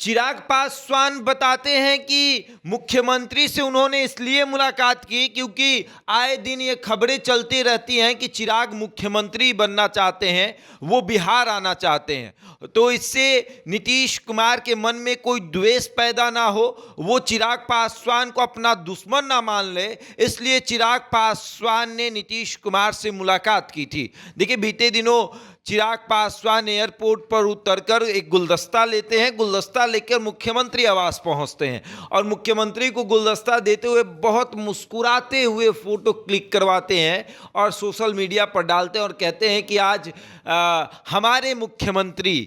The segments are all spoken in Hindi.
चिराग पासवान बताते हैं कि मुख्यमंत्री से उन्होंने इसलिए मुलाकात की क्योंकि आए दिन ये खबरें चलती रहती हैं कि चिराग मुख्यमंत्री बनना चाहते हैं, वो बिहार आना चाहते हैं। तो इससे नीतीश कुमार के मन में कोई द्वेष पैदा ना हो, वो चिराग पासवान को अपना दुश्मन ना मान ले, इसलिए चिराग पासवान ने नीतीश कुमार से मुलाकात की थी। देखिए, बीते दिनों चिराग पासवान एयरपोर्ट पर उतरकर एक गुलदस्ता लेते हैं, गुलदस्ता लेकर मुख्यमंत्री आवास पहुंचते हैं और मुख्यमंत्री को गुलदस्ता देते हुए बहुत मुस्कुराते हुए फोटो क्लिक करवाते हैं और सोशल मीडिया पर डालते हैं और कहते हैं कि आज हमारे मुख्यमंत्री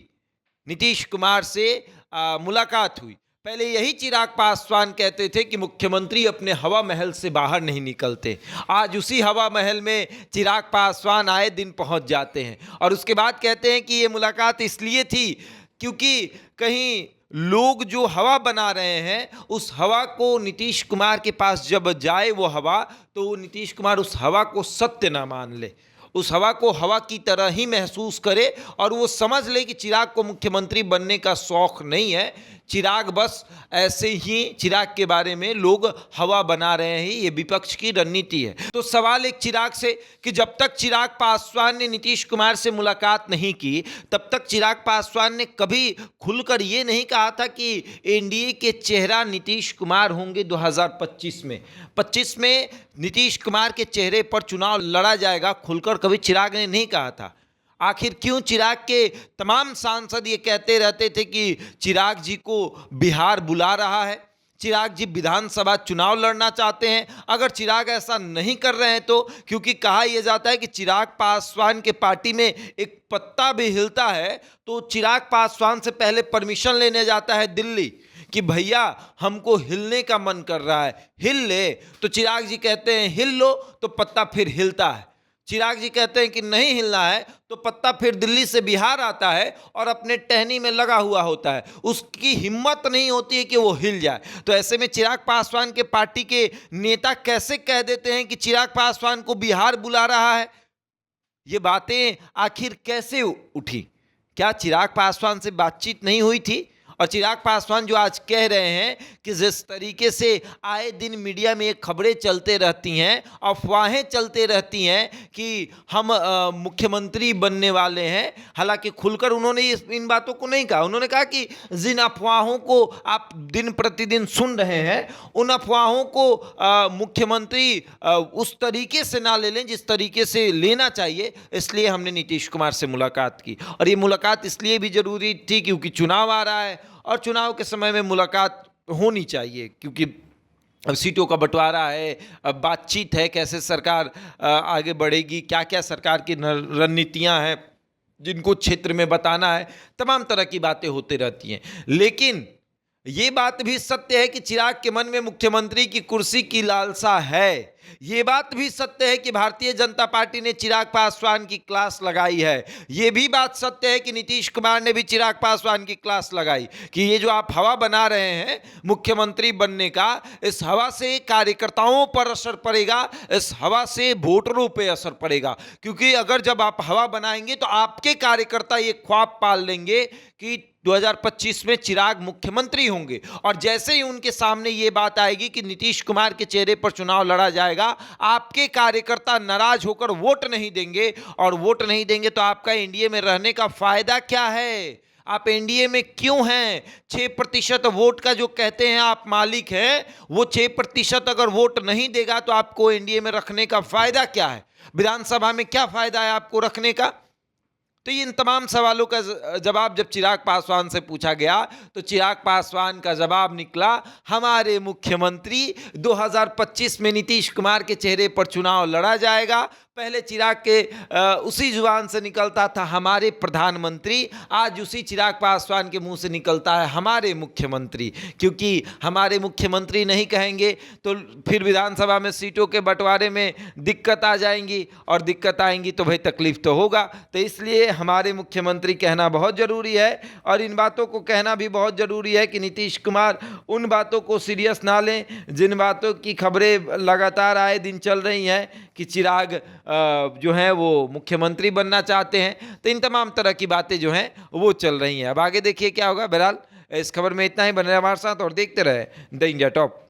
नीतीश कुमार से मुलाकात हुई। पहले यही चिराग पासवान कहते थे कि मुख्यमंत्री अपने हवा महल से बाहर नहीं निकलते। आज उसी हवा महल में चिराग पासवान आए दिन पहुंच जाते हैं और उसके बाद कहते हैं कि ये मुलाकात इसलिए थी क्योंकि कहीं लोग जो हवा बना रहे हैं उस हवा को नीतीश कुमार के पास जब जाए वो हवा, तो नीतीश कुमार उस हवा को सत्य ना मान ले, उस हवा को हवा की तरह ही महसूस करे और वो समझ ले कि चिराग को मुख्यमंत्री बनने का शौक नहीं है। चिराग बस ऐसे ही चिराग के बारे में लोग हवा बना रहे हैं, ये विपक्ष की रणनीति है। तो सवाल एक चिराग से कि जब तक चिराग पासवान ने नीतीश कुमार से मुलाकात नहीं की तब तक चिराग पासवान ने कभी खुलकर ये नहीं कहा था कि एनडीए के चेहरा नीतीश कुमार होंगे 2025 में। 25 में नीतीश कुमार के चेहरे पर चुनाव लड़ा जाएगा, खुलकर कभी चिराग ने नहीं कहा था। आखिर क्यों चिराग के तमाम सांसद ये कहते रहते थे कि चिराग जी को बिहार बुला रहा है, चिराग जी विधानसभा चुनाव लड़ना चाहते हैं। अगर चिराग ऐसा नहीं कर रहे हैं तो, क्योंकि कहा यह जाता है कि चिराग पासवान के पार्टी में एक पत्ता भी हिलता है तो चिराग पासवान से पहले परमिशन लेने जाता है दिल्ली कि भैया हमको हिलने का मन कर रहा है, हिल ले। तो चिराग जी कहते हैं हिल लो, तो पत्ता फिर हिलता है। चिराग जी कहते हैं कि नहीं हिलना है तो पत्ता फिर दिल्ली से बिहार आता है और अपने टहनी में लगा हुआ होता है, उसकी हिम्मत नहीं होती है कि वो हिल जाए। तो ऐसे में चिराग पासवान के पार्टी के नेता कैसे कह देते हैं कि चिराग पासवान को बिहार बुला रहा है? ये बातें आखिर कैसे उठी? क्या चिराग पासवान से बातचीत नहीं हुई थी? और चिराग पासवान जो आज कह रहे हैं कि जिस तरीके से आए दिन मीडिया में खबरें चलते रहती हैं, अफवाहें चलते रहती हैं कि हम मुख्यमंत्री बनने वाले हैं, हालांकि खुलकर उन्होंने इन बातों को नहीं कहा। उन्होंने कहा कि जिन अफवाहों को आप दिन प्रतिदिन सुन रहे हैं उन अफवाहों को मुख्यमंत्री उस तरीके से ना ले लें जिस तरीके से लेना चाहिए, इसलिए हमने नीतीश कुमार से मुलाकात की। और ये मुलाकात इसलिए भी जरूरी थी क्योंकि चुनाव आ रहा है और चुनाव के समय में मुलाकात होनी चाहिए, क्योंकि अब सीटों का बंटवारा है, अब बातचीत है कैसे सरकार आगे बढ़ेगी, क्या क्या सरकार की रणनीतियां हैं जिनको क्षेत्र में बताना है, तमाम तरह की बातें होती रहती हैं। लेकिन ये बात भी सत्य है कि चिराग के मन में मुख्यमंत्री की कुर्सी की लालसा है। ये बात भी सत्य है कि भारतीय जनता पार्टी ने चिराग पासवान की क्लास लगाई है। ये भी बात सत्य है कि नीतीश कुमार ने भी चिराग पासवान की क्लास लगाई कि ये जो आप हवा बना रहे हैं मुख्यमंत्री बनने का, इस हवा से कार्यकर्ताओं पर असर पड़ेगा, इस हवा से वोटरों पर असर पड़ेगा। क्योंकि अगर जब आप हवा बनाएंगे तो आपके कार्यकर्ता ये ख्वाब पाल लेंगे कि 2025 में चिराग मुख्यमंत्री होंगे, और जैसे ही उनके सामने ये बात आएगी कि नीतीश कुमार के चेहरे पर चुनाव लड़ा जाएगा, आपके कार्यकर्ता नाराज होकर वोट नहीं देंगे, और वोट नहीं देंगे तो आपका एनडीए में रहने का फायदा क्या है? आप एनडीए में क्यों हैं? 6% वोट का जो कहते हैं आप मालिक हैं, वो 6% अगर वोट नहीं देगा तो आपको एनडीए में रखने का फायदा क्या है? विधानसभा में क्या फायदा है आपको रखने का? तो इन तमाम सवालों का जवाब जब चिराग पासवान से पूछा गया तो चिराग पासवान का जवाब निकला, हमारे मुख्यमंत्री 2025 में नीतीश कुमार के चेहरे पर चुनाव लड़ा जाएगा। पहले चिराग के उसी जुबान से निकलता था हमारे प्रधानमंत्री, आज उसी चिराग पासवान के मुंह से निकलता है हमारे मुख्यमंत्री। क्योंकि हमारे मुख्यमंत्री नहीं कहेंगे तो फिर विधानसभा में सीटों के बंटवारे में दिक्कत आ जाएंगी, और दिक्कत आएंगी तो भाई तकलीफ तो होगा। तो इसलिए हमारे मुख्यमंत्री कहना बहुत ज़रूरी है, और इन बातों को कहना भी बहुत ज़रूरी है कि नीतीश कुमार उन बातों को सीरियस ना लें जिन बातों की खबरें लगातार आए दिन चल रही हैं कि चिराग जो हैं वो मुख्यमंत्री बनना चाहते हैं। तो इन तमाम तरह की बातें जो हैं वो चल रही हैं। अब आगे देखिए क्या होगा। बहरहाल इस खबर में इतना ही। बने रहे हमारे साथ और देखते रहे द इंडिया टॉप।